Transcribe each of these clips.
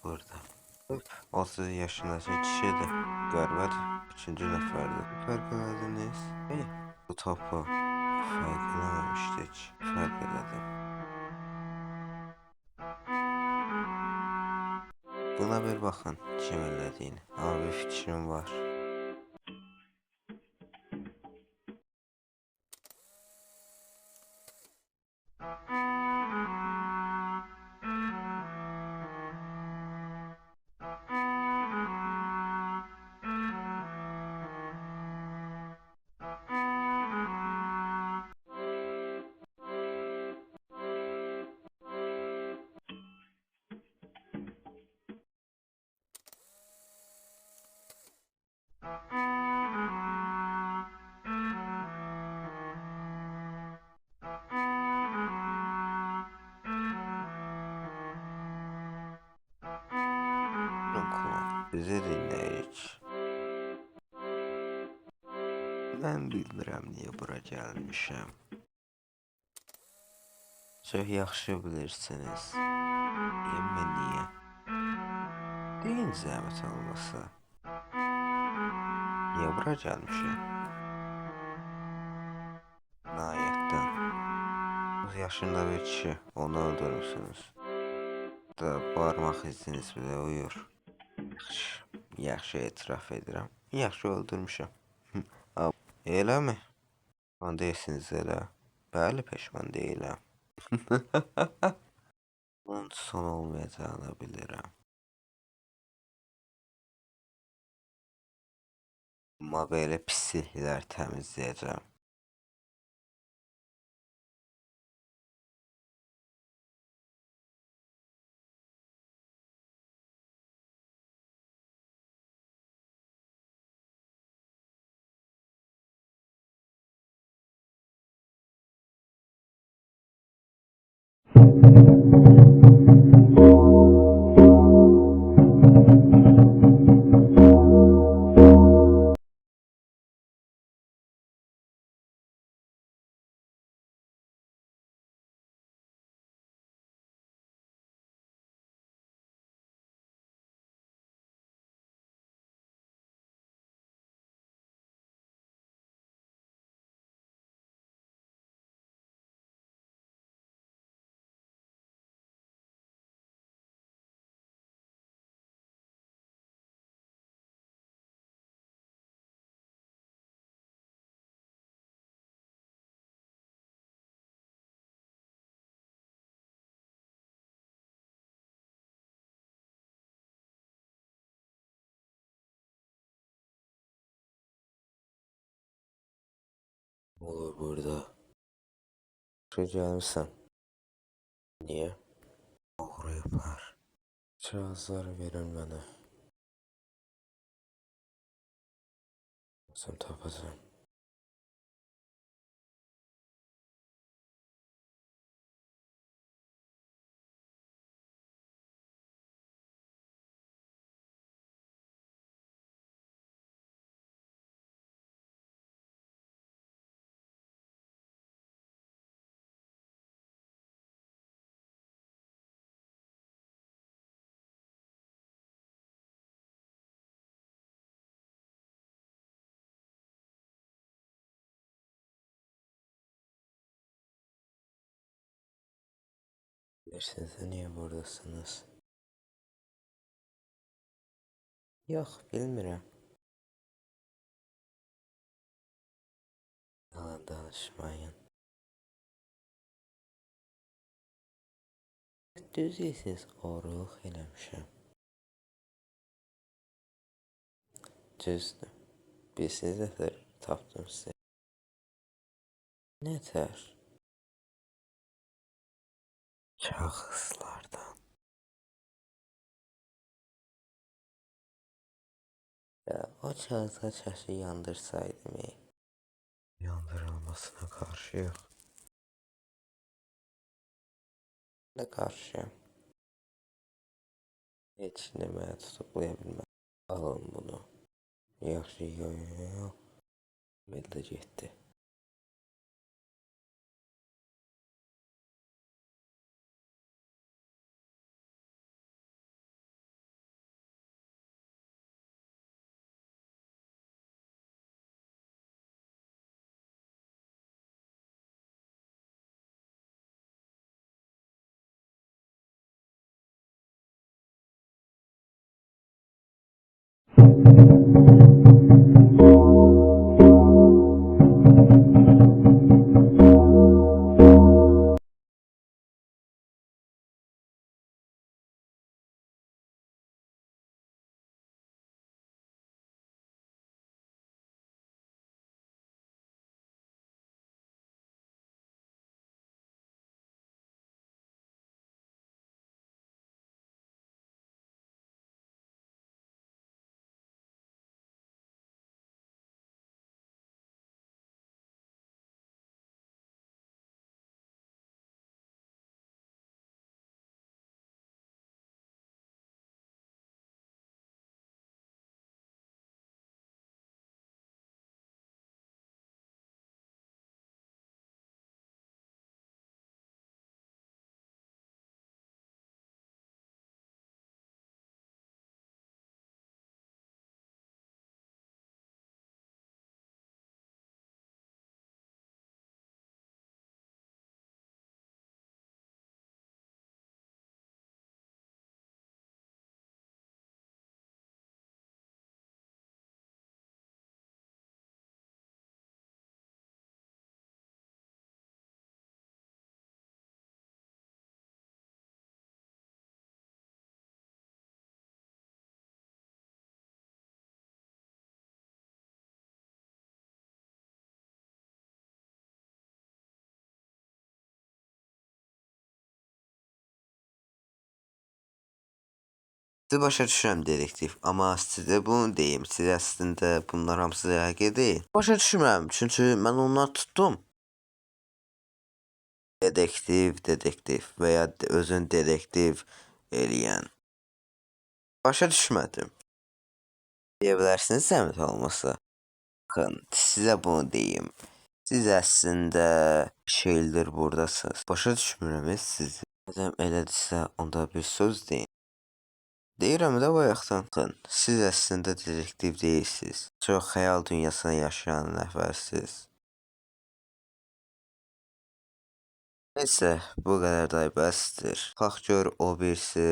Burada. 30 yaşındakı kişidir. Qəribədir. İkinci nəfərdir. Fərq elədiniz? Bu topu fərq eləməmişdik. Fərq elədim. Buna bir baxın kim elədiyini. Amma bir fikrim var. Bizi dinləyirik. Mən bilmirəm niyə bura gəlmişəm. Çox yaxşı bilirsiniz. Deyimmi niyə? Deyin zəhmət olmasa. Niyə bura gəlmişəm? Cinayətdən. 9 yaşında bir kişi, onu öldürmüşsünüz. Da barmaq iziniz bile uyur. Yaxşı etiraf edirəm. Yaxşı öldürmüşəm. Elə mi? Peşman deyirsiniz elə. Bəli, peşman deyiləm. Bunun son olmayacağını bilirəm. Amma belə pisliklər təmizləyəcəm. Olur burada. Şu gəlmişsən. Niyə? Oğruyublar. Kağızları verin mənə. Özüm tapacağım. Bilirsiniz de niye buradasınız? Yok, bilmirəm. Yalan danışmayın. Düz deyirsiz, oğurluq eləmişəm. Düzdür. Bilirsiniz nətər tapdım sizə. Nətər? Kağızlardan. Ya, o kağıza çəşi yandırsaydım. Yandırılmasına karşı yok. Ne karşıyam. Heç nə mənə tutuqlaya bilməz. Alın bunu. Yaxşı, yox. Belə getdi. Sizi başa düşürəm dedektiv, amma sizə bunu deyim, siz əslində bunlar hamısı həqiqi deyil. Başa düşmürəm, çünki mən onları tutdum. Detektiv və ya özün detektiv eləyən. Başa düşmədim. Deyə bilərsiniz zəhmət olmasa. Baxın, sizə bunu deyim. Siz əslində şeydir buradasınız. Başa düşmürəm sizi. Madəm elədirsə, onda bir söz deyin. Deyirəm də bayaqdan. Baxın, siz əslində detektiv deyilsiniz. Çox xəyal dünyasına yaşayan nəfərsiniz. Neysə, bu qədər də bəsdir. Bax gör o birisi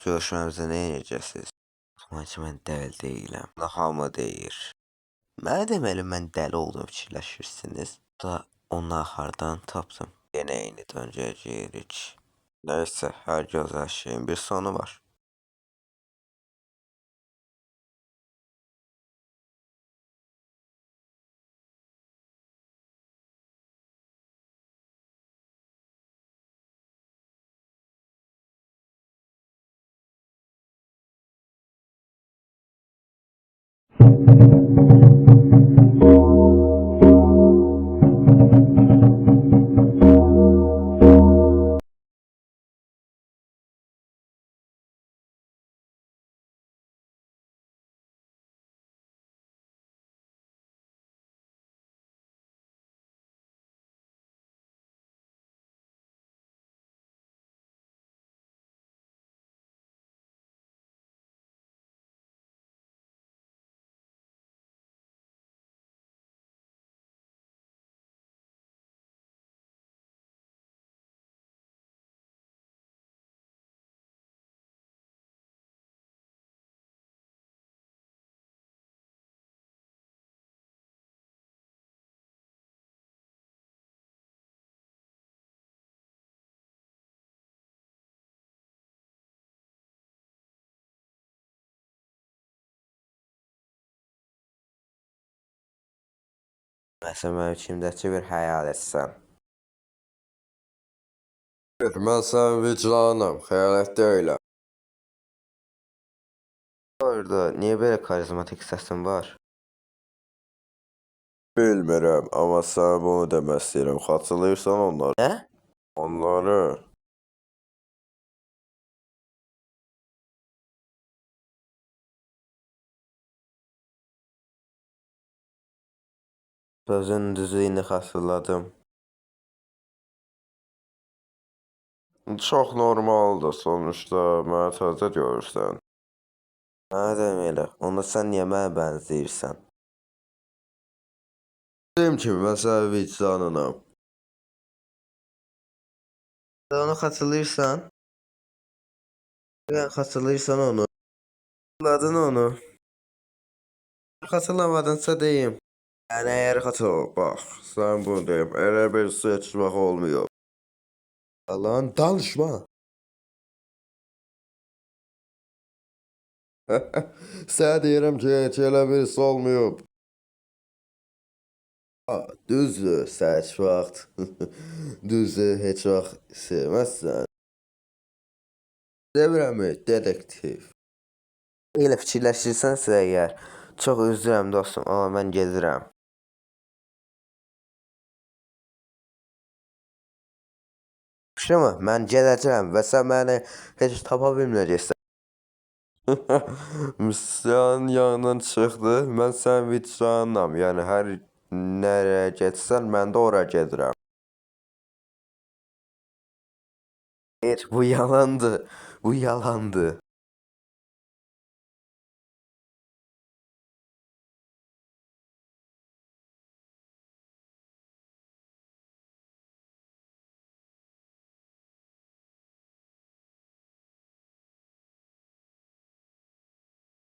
görüşməmizə nə edəcəksiniz? Tutmaq mən dəli deyiləm. Hamı deyir. Mənə deməli mən dəli olduğumu fikirləşirsiniz. Da onu hardan tapdım? Yenə eyni döngəyə giririk. Nəysə, hər gözəl şeyin bir sonu var. Məsələn, mənim içimdəki bir xəyal etsən. Mən sənin vicdanım, xəyalət deyiləm. Orada niyə belə karizmatik səsin var? Bilmirəm, amma sənə bunu demək istəyirəm. Xatırlayırsan onları? Nə? Onları. Sözün düzlüyünü xatırladım. Çox normaldır sonuçta, mənə təzə görürsən. Madəm elə, onda sən niyə mənə bənzəyirsən? Dediyim kimi, mən sənin vicdanınam. Onu xatırlayırsan? Yəni xatırlayırsan onu? Xatırladın onu? Xatırlamadınsa deyim. Yəni əgər bax, sən bunu deyim, elə bir seçmək olmuyor. Yalan danışma. Sənə deyirəm ki, heç elə birisi olmayıb. Düzdür, sən heç vaxt, düzdür, heç vaxt sevməzsən. Demirəmi, dedektiv? Elə fikirləşirsənsə əgər, çox üzrəm dostum, amma mən gedirəm. Yaxşımı? Mən gedəcəm və sən məni heç tapa bilməyəcəksən. Müslüman yanından çıxdı, mən sənin vicdanınam, yəni hər nereye getsən, mən də ora gedirəm. Hayır, bu yalandı, bu yalandı.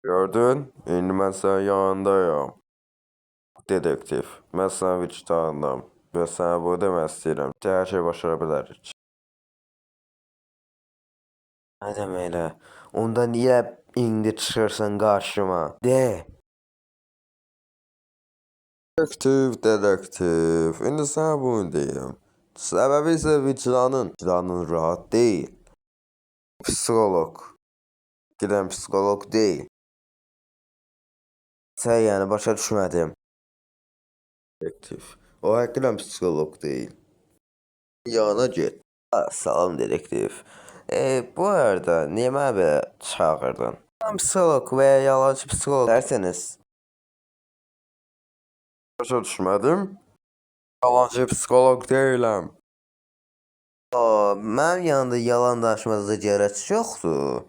Gördün? İndi mən sənin yanındayım. Dedektiv, mən sənin vicdanınam və sənə bu demək istəyirəm. Hər şey başara bilərik. Nə demək elə? Onda niyə indi çıxırsan qarşıma? De. Dedektiv, indi sənə bunu deyim. Səbəbi isə vicdanın. Vicdanın rahat deyil. Psikolog. Gedən psikolog deyil. Sən yəni başa düşmədim. Dedektiv. O həqiqətən psikolog deyil. Yana get. Salam dedektiv. Bu arada niyə mənə belə çağırdın? Psikolog və ya yalancı psikolog derseniz. Başa düşmədim. Yalancı psikolog deyiləm. Mənim yanında yalan danışmanıza gərək yoxdur.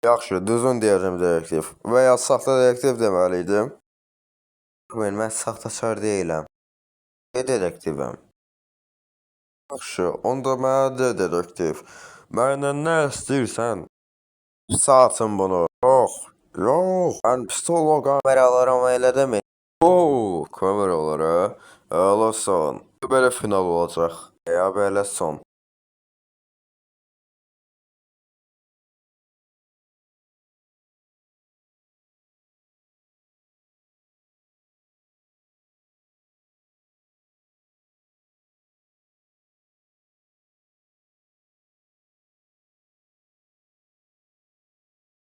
Yaxşı, düzün deyəcəm dedektiv. Və ya saxta dedektiv deməliydim. Mən saxtaçar deyiləm. Dedektivəm. Yaxşı, onda mənə de dedektiv. Məndən nə istəyirsən? Satın bunu. Yox, mən psixoloqam. Kameralarım elə demə. Kameralara. Əla son. Belə final olacaq. Ya belə son.